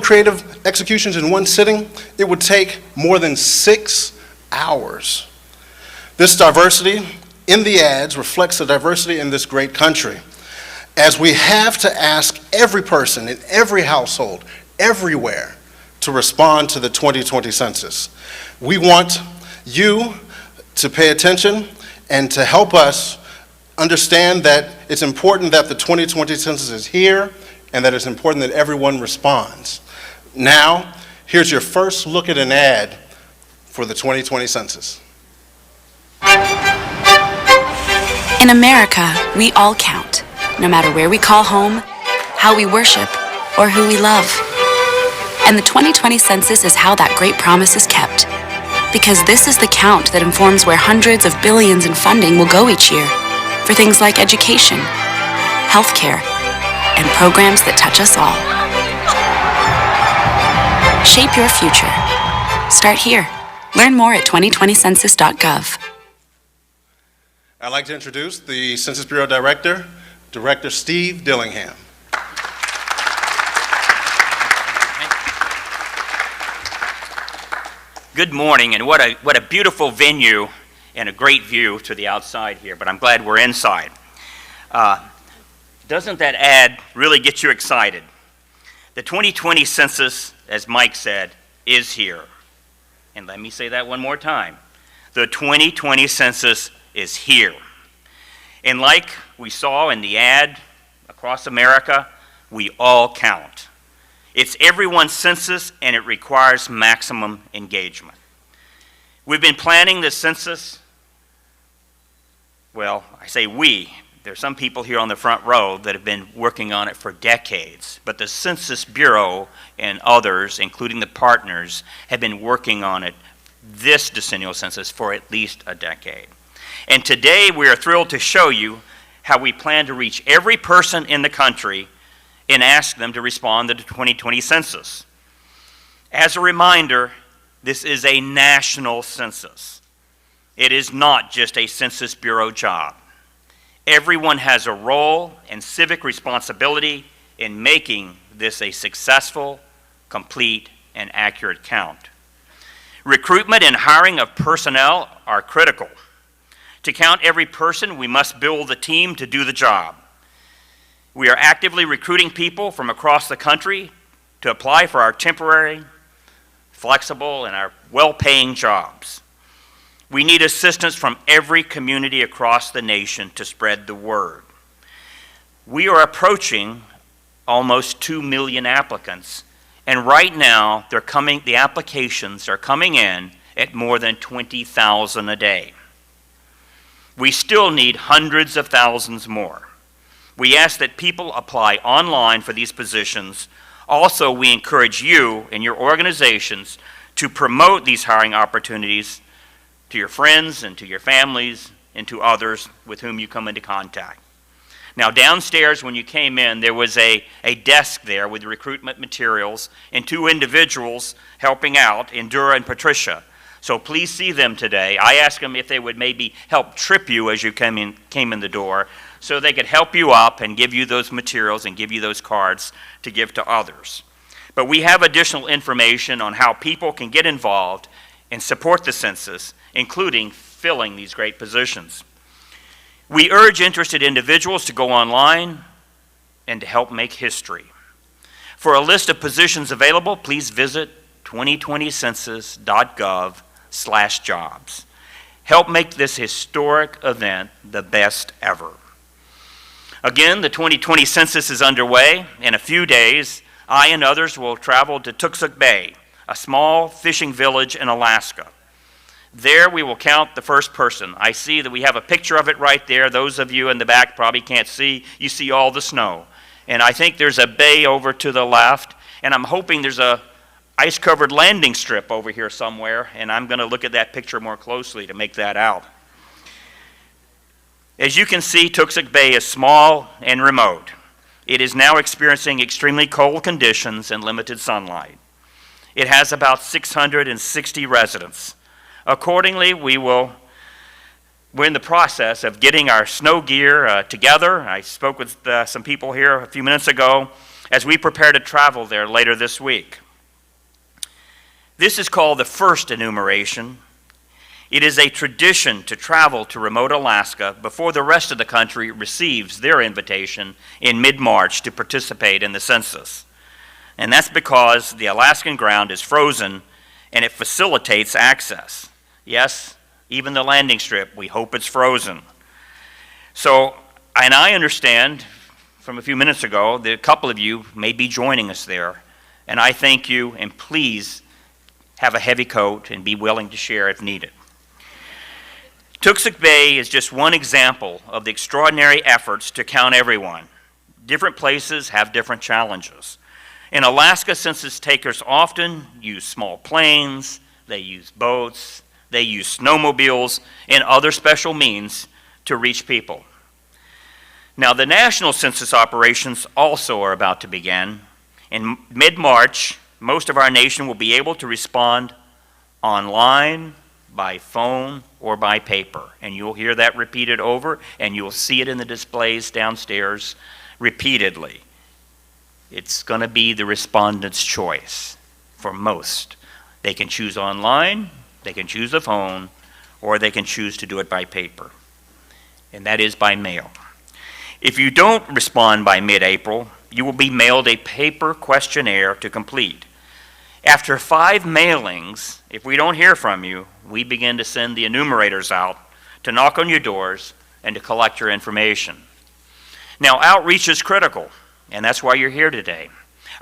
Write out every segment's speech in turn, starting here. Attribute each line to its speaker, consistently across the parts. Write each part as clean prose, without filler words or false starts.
Speaker 1: creative executions in one sitting, it would take more than 6 hours. This diversity in the ads reflects the diversity in this great country, as we have to ask every person in every household, everywhere, to respond to the 2020 census. We want you to pay attention and to help us understand that it's important that the 2020 census is here and that it's important that everyone responds. Now, here's your first look at an ad for the 2020 census.
Speaker 2: In America, we all count, no matter where we call home, how we worship, or who we love. And the 2020 census is how that great promise is kept. Because this is the count that informs where hundreds of billions in funding will go each year for things like education, healthcare, and programs that touch us all. Shape your future. Start here. Learn more at 2020census.gov.
Speaker 1: I'd like to introduce the Census Bureau Director, Director Steve Dillingham.
Speaker 3: Good morning, and what a beautiful venue and a great view to the outside here, but I'm glad we're inside. Doesn't that ad really get you excited? The 2020 census, as Mike said, is here. And let me say that one more time. The 2020 census is here. And like we saw in the ad across America, we all count. It's everyone's census, and it requires maximum engagement. We've been planning this census, well, I say we. There's some people here on the front row that have been working on it for decades, but the Census Bureau and others, including the partners, have been working on it, this decennial census, for at least a decade. And today we are thrilled to show you how we plan to reach every person in the country and ask them to respond to the 2020 census. As a reminder, this is a national census. It is not just a Census Bureau job. Everyone has a role and civic responsibility in making this a successful, complete, and accurate count. Recruitment and hiring of personnel are critical. To count every person, we must build a team to do the job. We are actively recruiting people from across the country to apply for our temporary, flexible, and our well-paying jobs. We need assistance from every community across the nation to spread the word. We are approaching almost 2 million applicants, and right now the applications are coming in at more than 20,000 a day. We still need hundreds of thousands more. We ask that people apply online for these positions. Also, we encourage you and your organizations to promote these hiring opportunities to your friends and to your families and to others with whom you come into contact. Now, downstairs when you came in, there was a desk there with recruitment materials and 2 individuals helping out, Indura and Patricia. So please see them today. I asked them if they would maybe help trip you as you came in the door, so they could help you up and give you those materials and give you those cards to give to others. But we have additional information on how people can get involved and support the census, including filling these great positions. We urge interested individuals to go online and to help make history. For a list of positions available, please visit 2020census.gov/jobs. Help make this historic event the best ever. Again, the 2020 census is underway. In a few days, I and others will travel to Tooksuk Bay, a small fishing village in Alaska. There we will count the first person. I see that we have a picture of it right there. Those of you in the back probably can't see. You see all the snow. And I think there's a bay over to the left, and I'm hoping there's a ice-covered landing strip over here somewhere, and I'm going to look at that picture more closely to make that out. As you can see, Tooksuk Bay is small and remote. It is now experiencing extremely cold conditions and limited sunlight. It has about 660 residents. Accordingly, we're in the process of getting our snow gear together. I spoke with some people here a few minutes ago, as we prepare to travel there later this week. This is called the first enumeration. It is a tradition to travel to remote Alaska before the rest of the country receives their invitation in mid-March to participate in the census. And that's because the Alaskan ground is frozen and it facilitates access. Yes, even the landing strip, we hope it's frozen. So, and I understand from a few minutes ago that a couple of you may be joining us there. And I thank you, and please have a heavy coat and be willing to share if needed. Tooksik Bay is just one example of the extraordinary efforts to count everyone. Different places have different challenges. In Alaska, census takers often use small planes, they use boats, they use snowmobiles, and other special means to reach people. Now, the national census operations also are about to begin. In mid-March, most of our nation will be able to respond online, by phone, or by paper. And you'll hear that repeated over, and you'll see it in the displays downstairs repeatedly. It's going to be the respondent's choice for most. They can choose online, they can choose a phone, or they can choose to do it by paper. And that is by mail. If you don't respond by mid-April, you will be mailed a paper questionnaire to complete. After 5 mailings, if we don't hear from you, we begin to send the enumerators out to knock on your doors and to collect your information. Now, outreach is critical, and that's why you're here today.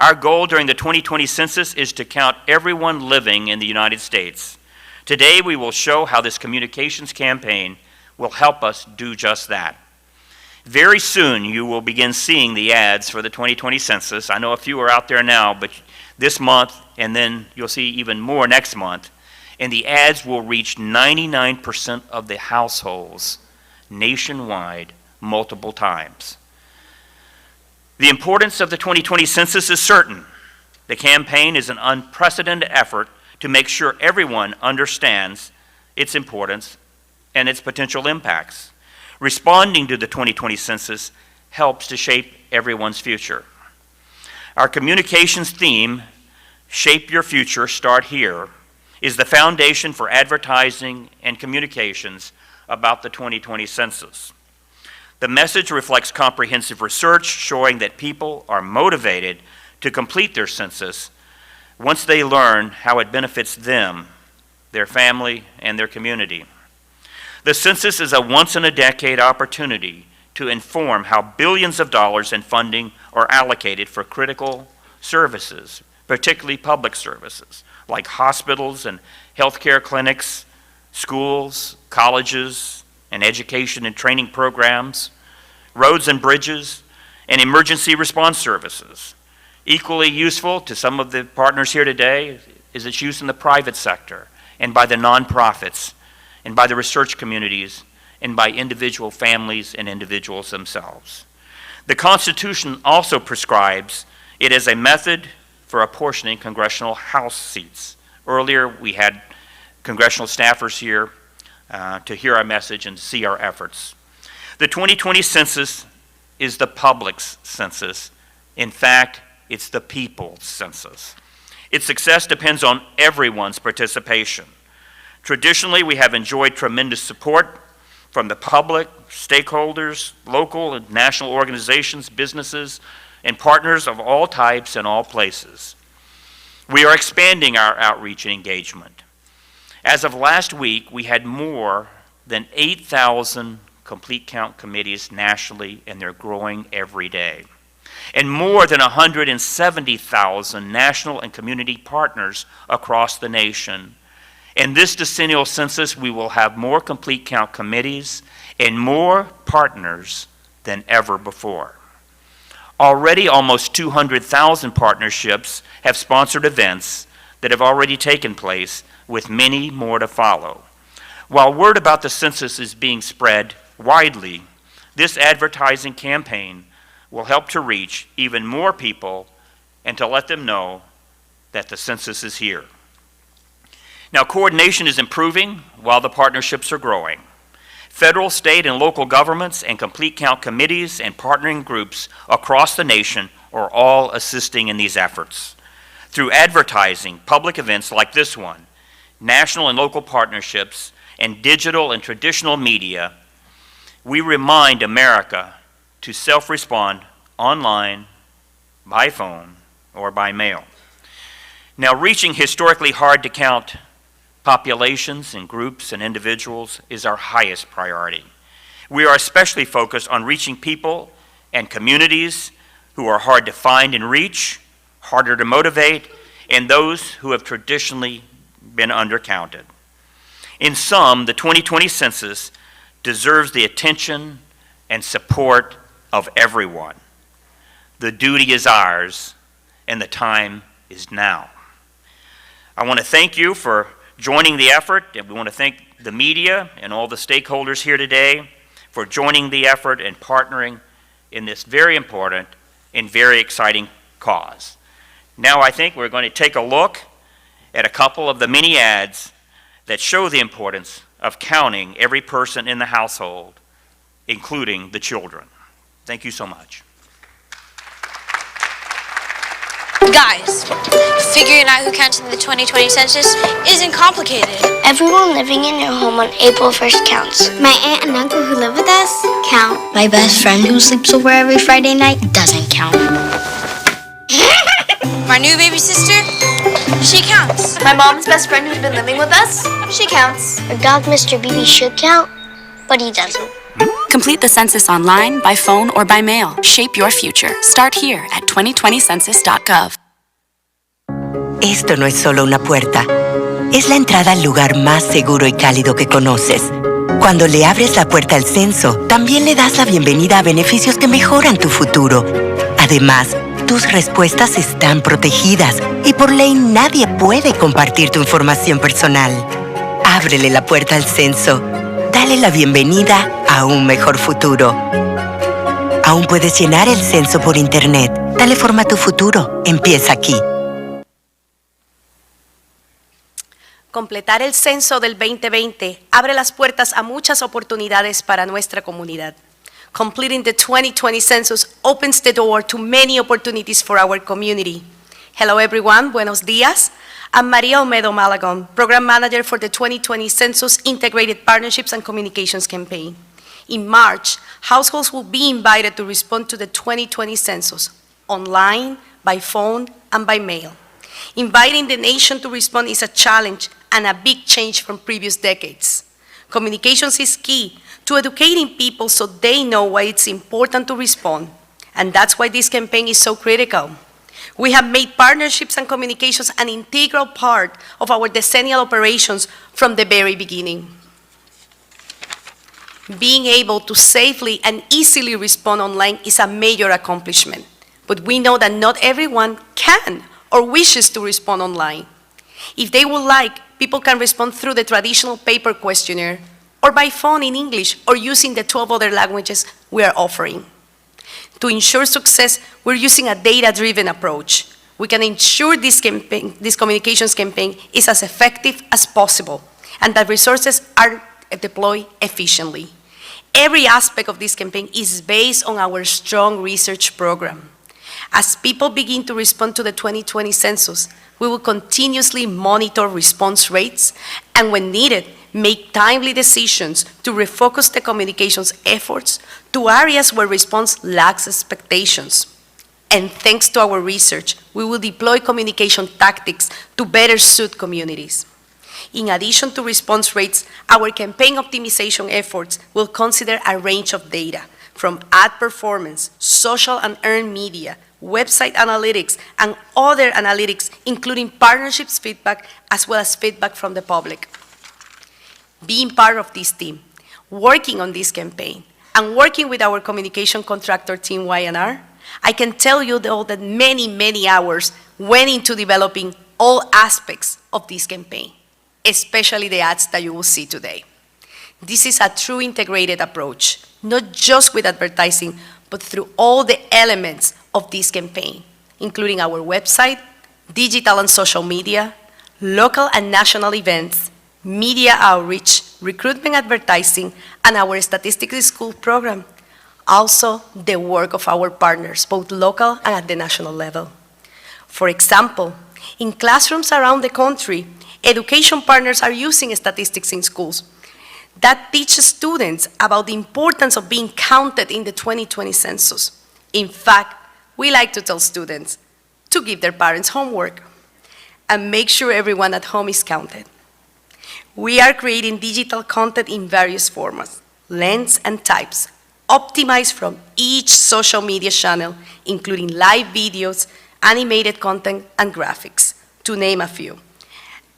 Speaker 3: Our goal during the 2020 census is to count everyone living in the United States. Today, we will show how this communications campaign will help us do just that. Very soon, you will begin seeing the ads for the 2020 census. I know a few are out there now, but this month, and then you'll see even more next month, and the ads will reach 99% of the households nationwide multiple times. The importance of the 2020 census is certain. The campaign is an unprecedented effort to make sure everyone understands its importance and its potential impacts. Responding to the 2020 census helps to shape everyone's future. Our communications theme, Shape Your Future, Start Here, is the foundation for advertising and communications about the 2020 census. The message reflects comprehensive research showing that people are motivated to complete their census once they learn how it benefits them, their family, and their community. The census is a once-in-a-decade opportunity to inform how billions of dollars in funding are allocated for critical services, particularly public services, like hospitals and healthcare clinics, schools, colleges, and education and training programs, roads and bridges, and emergency response services. Equally useful to some of the partners here today is its use in the private sector and by the nonprofits and by the research communities and by individual families and individuals themselves. The Constitution also prescribes it as a method for apportioning congressional House seats. Earlier, we had congressional staffers here to hear our message and see our efforts. The 2020 census is the public's census. In fact, it's the people's census. Its success depends on everyone's participation. Traditionally, we have enjoyed tremendous support from the public, stakeholders, local and national organizations, businesses, and partners of all types and all places. We are expanding our outreach and engagement. As of last week, we had more than 8,000 complete count committees nationally, and they're growing every day. And more than 170,000 national and community partners across the nation. In this decennial census, we will have more complete count committees and more partners than ever before. Already, almost 200,000 partnerships have sponsored events that have already taken place, with many more to follow. While word about the census is being spread widely, this advertising campaign will help to reach even more people and to let them know that the census is here. Now, coordination is improving while the partnerships are growing. Federal, state, and local governments and complete count committees and partnering groups across the nation are all assisting in these efforts. Through advertising, public events like this one, national and local partnerships, and digital and traditional media, we remind America to self-respond online, by phone, or by mail. Now, reaching historically hard-to-count populations and groups and individuals is our highest priority. We are especially focused on reaching people and communities who are hard to find and reach, harder to motivate, and those who have traditionally been undercounted. In sum, the 2020 census deserves the attention and support of everyone. The duty is ours, and the time is now. I want to thank you for joining the effort, and we want to thank the media and all the stakeholders here today for joining the effort and partnering in this very important and very exciting cause. Now I think we're going to take a look at a couple of the many ads that show the importance of counting every person in the household, including the children. Thank you so much.
Speaker 4: Guys, figuring out who counts in the 2020 census isn't complicated.
Speaker 5: Everyone living in their home on April 1st counts.
Speaker 6: My aunt and uncle who live with us count.
Speaker 5: My best friend who sleeps over every Friday night doesn't count.
Speaker 4: My new baby sister, she counts.
Speaker 6: My mom's best friend who's been living with us, she counts.
Speaker 5: Our dog, Mr. BB, should count, but he doesn't.
Speaker 2: Complete the census online, by phone, or by mail. Shape your future. Start here at 2020census.gov.
Speaker 7: Esto no es solo una puerta. Es la entrada al lugar más seguro y cálido que conoces. Cuando le abres la puerta al censo, también le das la bienvenida a beneficios que mejoran tu futuro. Además, tus respuestas están protegidas y por ley nadie puede compartir tu información personal. Ábrele la puerta al censo. Dale la bienvenida a un mejor futuro. Aún puedes llenar el censo por internet. Dale forma a tu futuro. Empieza aquí.
Speaker 8: Completar el censo del 2020 abre las puertas a muchas oportunidades para nuestra comunidad. Completing the 2020 census opens the door to many opportunities for our community. Hello everyone, buenos días. I'm Maria Olmedo Malagon, Program Manager for the 2020 Census Integrated Partnerships and Communications Campaign. In March, households will be invited to respond to the 2020 census, online, by phone, and by mail. Inviting the nation to respond is a challenge and a big change from previous decades. Communications is key to educating people so they know why it's important to respond, and that's why this campaign is so critical. We have made partnerships and communications an integral part of our decennial operations from the very beginning. Being able to safely and easily respond online is a major accomplishment, but we know that not everyone can or wishes to respond online. If they would like, people can respond through the traditional paper questionnaire or by phone in English or using the 12 other languages we are offering. To ensure success, we're using a data-driven approach. We can ensure this communications campaign is as effective as possible and that resources are deployed efficiently. Every aspect of this campaign is based on our strong research program. As people begin to respond to the 2020 census, we will continuously monitor response rates and, when needed, make timely decisions to refocus the communications efforts to areas where response lacks expectations. And thanks to our research, we will deploy communication tactics to better suit communities. In addition to response rates, our campaign optimization efforts will consider a range of data, from ad performance, social and earned media, website analytics, and other analytics, including partnerships feedback, as well as feedback from the public. Being part of this team, working on this campaign, and working with our communication contractor team, Y&R, I can tell you though that many, many hours went into developing all aspects of this campaign, especially the ads that you will see today. This is a true integrated approach, not just with advertising, but through all the elements of this campaign, including our website, digital and social media, local and national events, media outreach, recruitment advertising, and our statistics school program. also the work of our partners, both local and at the national level. For example, in classrooms around the country, education partners are using statistics in schools. That teaches students about the importance of being counted in the 2020 census. In fact, we like to tell students to give their parents homework and make sure everyone at home is counted. We are creating digital content in various formats, lengths and types, optimized from each social media channel, including live videos, animated content, and graphics, to name a few.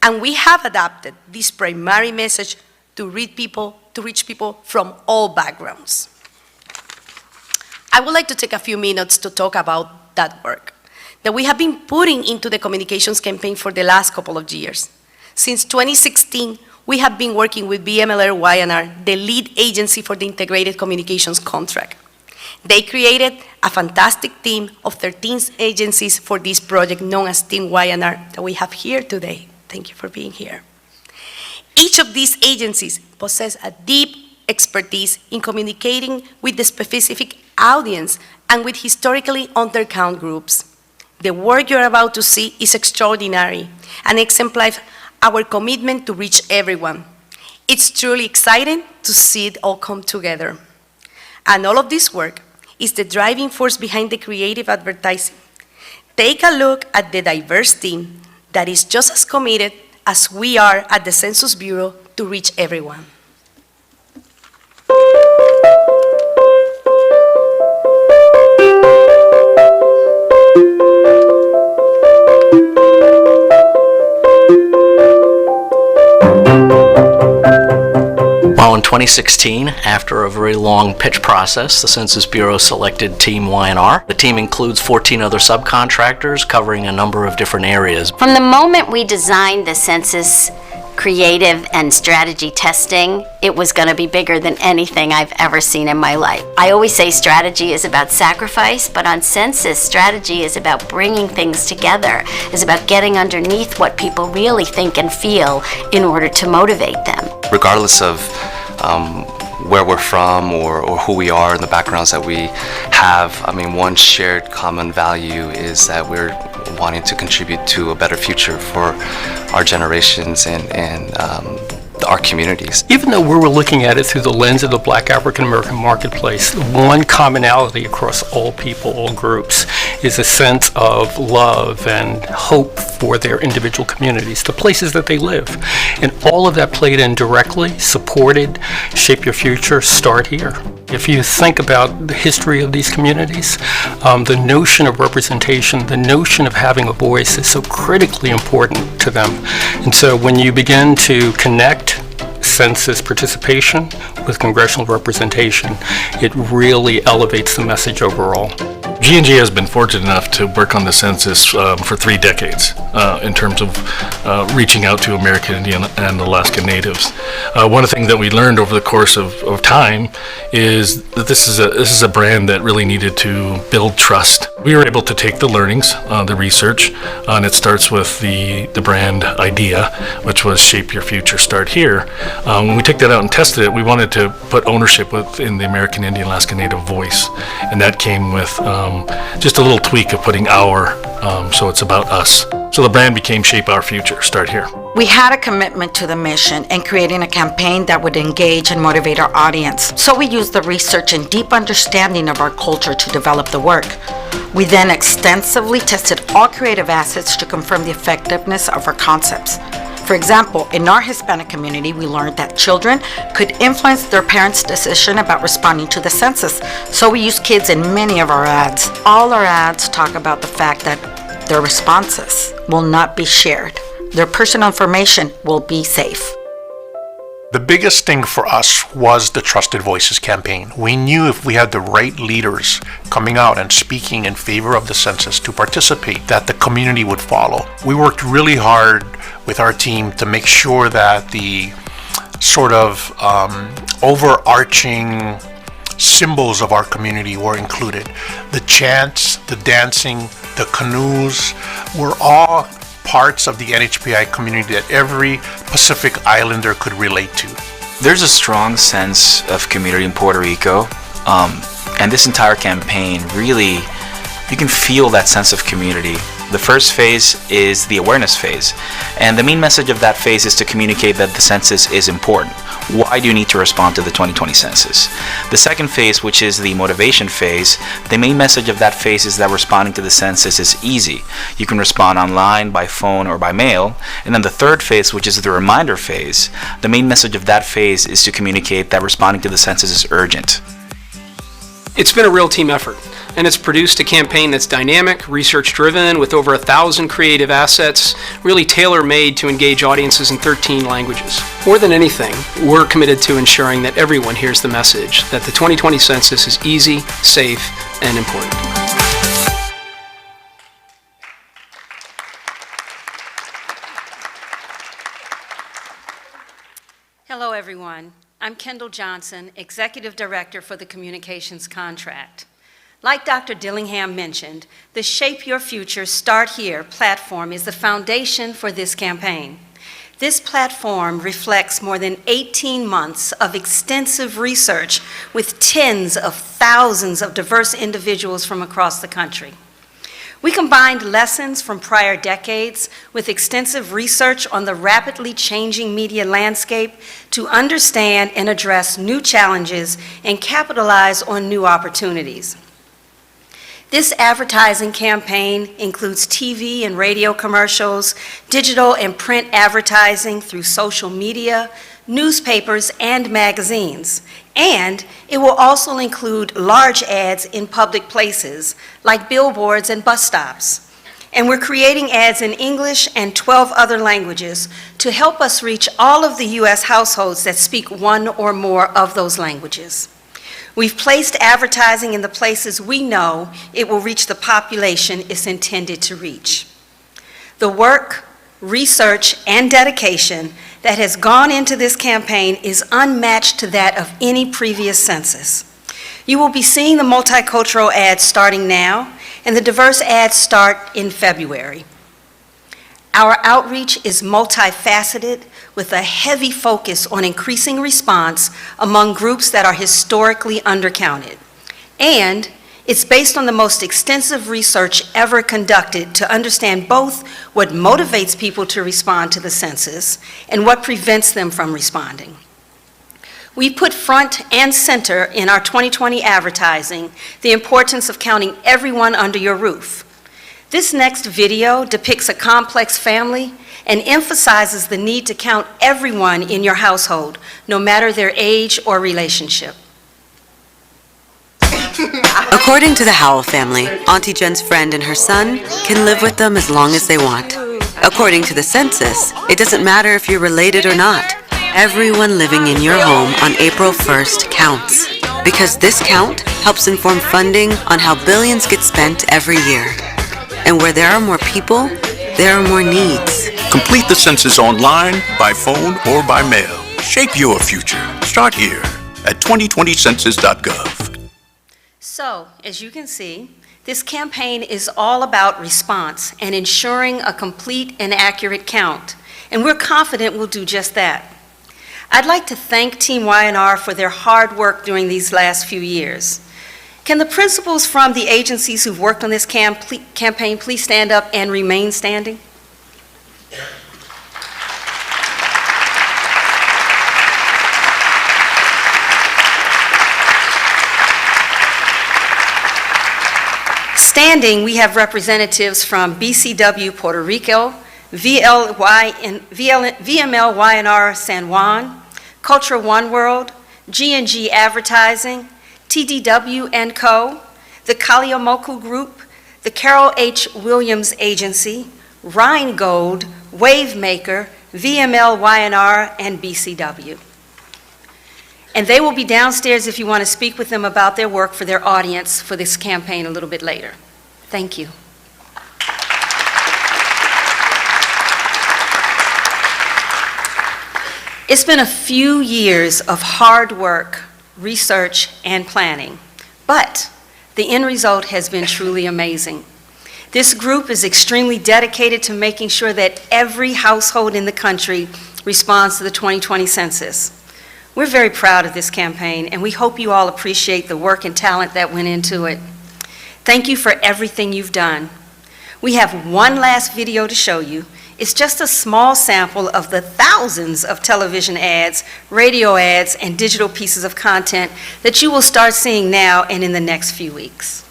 Speaker 8: And we have adapted this primary message to reach people from all backgrounds. I would like to take a few minutes to talk about that work that we have been putting into the communications campaign for the last couple of years. Since 2016, we have been working with BMLR-YNR, the lead agency for the Integrated Communications Contract. They created a fantastic team of 13 agencies for this project known as Team YNR that we have here today. Thank you for being here. Each of these agencies possess a deep expertise in communicating with the specific audience and with historically undercount groups. The work you're about to see is extraordinary and exemplifies our commitment to reach everyone. It's truly exciting to see it all come together. And all of this work is the driving force behind the creative advertising. Take a look at the diverse team that is just as committed as we are at the Census Bureau to reach everyone.
Speaker 9: Well, in 2016, after a very long pitch process, the Census Bureau selected Team YNR. The team includes 14 other subcontractors covering a number of different areas.
Speaker 10: From the moment we designed the census creative and strategy testing, it was going to be bigger than anything I've ever seen in my life. I always say strategy is about sacrifice, but on census, strategy is about bringing things together, is about getting underneath what people really think and feel in order to motivate them.
Speaker 11: Regardless of where we're from or who we are and the backgrounds that we have, I mean, one shared common value is that we're wanting to contribute to a better future for our generations and our communities.
Speaker 12: Even though we were looking at it through the lens of the Black African American marketplace, the one commonality across all people, all groups, is a sense of love and hope for their individual communities, the places that they live. And all of that played in directly, supported, Shape Your Future, Start Here. If you think about the history of these communities, the notion of representation, the notion of having a voice is so critically important to them. And so when you begin to connect census participation with congressional representation, it really elevates the message overall.
Speaker 13: G&G has been fortunate enough to work on the census for 3 decades in terms of reaching out to American Indian and Alaska Natives. One of the things that we learned over the course of time is that this is a brand that really needed to build trust. We were able to take the learnings, the research, and it starts with the brand idea, which was Shape Your Future, Start Here. When we took that out and tested it, we wanted to put ownership within the American Indian Alaska Native voice, and that came with just a little tweak of putting our, so it's about us. So the brand became Shape Our Future, Start Here.
Speaker 14: We had a commitment to the mission and creating a campaign that would engage and motivate our audience. So we used the research and deep understanding of our culture to develop the work. We then extensively tested all creative assets to confirm the effectiveness of our concepts. For example, in our Hispanic community, we learned that children could influence their parents' decision about responding to the census, so we use kids in many of our ads. All our ads talk about the fact that their responses will not be shared. Their personal information will be safe.
Speaker 15: The biggest thing for us was the Trusted Voices campaign. We knew if we had the right leaders coming out and speaking in favor of the census to participate, that the community would follow. We worked really hard with our team to make sure that the sort of overarching symbols of our community were included. The chants, the dancing, the canoes were all parts of the NHPI community that every Pacific Islander could relate to.
Speaker 11: There's a strong sense of community in Puerto Rico.
Speaker 16: And this entire campaign really, you can feel that sense of community. The first phase is the awareness phase, and the main message of that phase is to communicate that the census is important. Why do you need to respond to the 2020 census? The second phase, which is the motivation phase, the main message of that phase is that responding to the census is easy. You can respond online, by phone, or by mail. And then the third phase, which is the reminder phase, the main message of that phase is to communicate that responding to the census is urgent.
Speaker 17: It's been a real team effort, and it's produced a campaign that's dynamic, research-driven, with over 1,000 creative assets, really tailor-made to engage audiences in 13 languages. More than anything, we're committed to ensuring that everyone hears the message that the 2020 census is easy, safe, and important.
Speaker 18: Hello, everyone. I'm Kendall Johnson, Executive Director for the Communications Contract. Like Dr. Dillingham mentioned, the Shape Your Future Start Here platform is the foundation for this campaign. This platform reflects more than 18 months of extensive research with tens of thousands of diverse individuals from across the country. We combined lessons from prior decades with extensive research on the rapidly changing media landscape to understand and address new challenges and capitalize on new opportunities. This advertising campaign includes TV and radio commercials, digital and print advertising through social media, newspapers, and magazines. And it will also include large ads in public places, like billboards and bus stops. And we're creating ads in English and 12 other languages to help us reach all of the U.S. households that speak one or more of those languages. We've placed advertising in the places we know it will reach the population it's intended to reach. The work, research, and dedication that has gone into this campaign is unmatched to that of any previous census. You will be seeing the multicultural ads starting now, and the diverse ads start in February. Our outreach is multifaceted with a heavy focus on increasing response among groups that are historically undercounted. And it's based on the most extensive research ever conducted to understand both what motivates people to respond to the census and what prevents them from responding. We put front and center in our 2020 advertising the importance of counting everyone under your roof. This next video depicts a complex family and emphasizes the need to count everyone in your household, no matter their age or relationship.
Speaker 19: According to the Howell family, Auntie Jen's friend and her son can live with them as long as they want. According to the census, it doesn't matter if you're related or not. Everyone living in your home on April 1st counts, because this count helps inform funding on how billions get spent every year. And where there are more people, there are more needs.
Speaker 20: Complete the census online, by phone, or by mail. Shape your future. Start here at 2020census.gov.
Speaker 18: So, as you can see, this campaign is all about response and ensuring a complete and accurate count. And we're confident we'll do just that. I'd like to thank Team Y&R for their hard work during these last few years. Can the principals from the agencies who've worked on this campaign please stand up and remain standing? Standing, we have representatives from BCW Puerto Rico, VML Y&R San Juan, Culture One World, G&G Advertising, TDW & Co., the Kaliomoku Group, the Carol H. Williams Agency, Rheingold, Wavemaker, VML Y&R, and BCW. And they will be downstairs if you want to speak with them about their work for their audience for this campaign a little bit later. Thank you. It's been a few years of hard work, research, and planning, but the end result has been truly amazing. This group is extremely dedicated to making sure that every household in the country responds to the 2020 census. We're very proud of this campaign, and we hope you all appreciate the work and talent that went into it. Thank you for everything you've done. We have one last video to show you. It's just a small sample of the thousands of television ads, radio ads, and digital pieces of content that you will start seeing now and in the next few weeks.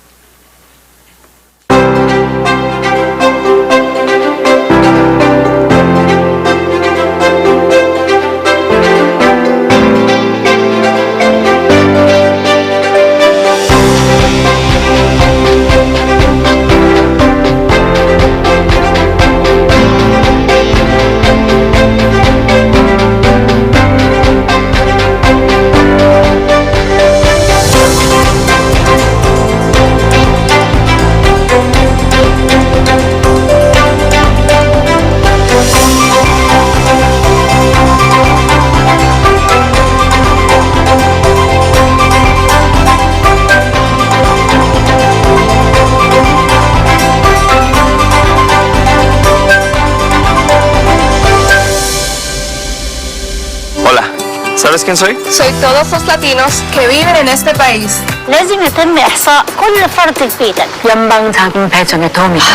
Speaker 21: ¿Sabes quién soy?
Speaker 22: Soy todos los latinos que viven en este país.
Speaker 5: لازم يتم إحصاء كل فرد فينا. 연방자금 배정에 도움이 돼.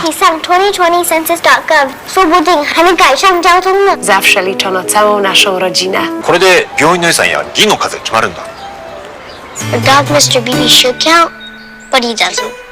Speaker 6: 你上 2020census.gov 说不定还能改善交通呢。
Speaker 22: Zawsze liczono całą naszą rodzinę.
Speaker 23: これで病院の予算や議の数が決まるんだ。
Speaker 6: Our dog Mr. BB should count, but he doesn't.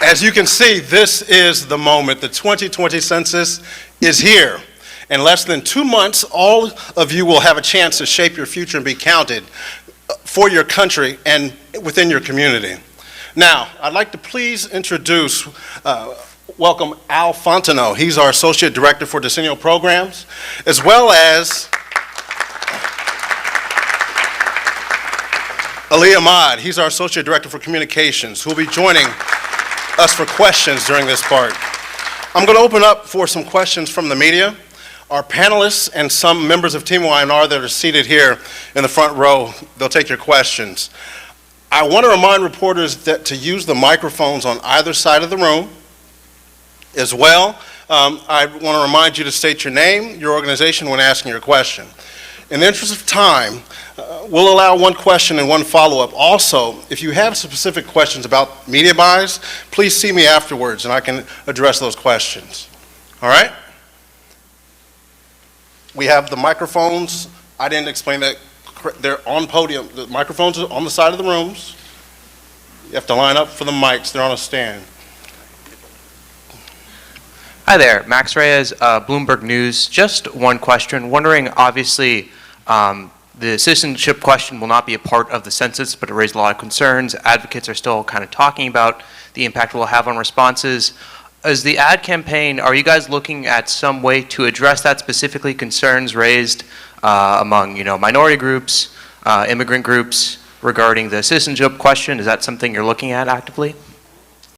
Speaker 1: As you can see, this is the moment. The 2020 census is here. In less than 2 months, all of you will have a chance to shape your future and be counted for your country and within your community. Now, I'd like to please introduce, welcome Al Fontenot. He's our Associate Director for Decennial Programs, as well as Ali Ahmad. He's our Associate Director for Communications, who will be joining us for questions during this part. I'm going to open up for some questions from the media. Our panelists and some members of Team YNR that are seated here in the front row, they'll take your questions. I want to remind reporters that to use the microphones on either side of the room. As well, I want to remind you to state your name, your organization when asking your question. In the interest of time, we'll allow one question and one follow-up. Also, if you have specific questions about media buys, please see me afterwards and I can address those questions. All right? We have the microphones. I didn't explain that. They're on podium. The microphones are on the side of the rooms. You have to line up for the mics. They're on a stand.
Speaker 24: Hi there, Max Reyes, Bloomberg News. Just one question. Wondering, obviously, the citizenship question will not be a part of the census, but it raised a lot of concerns. Advocates are still kind of talking about the impact it will have on responses. As the ad campaign, are you guys looking at some way to address that, specifically concerns raised among, minority groups, immigrant groups regarding the citizenship question? Is that something you're looking at actively?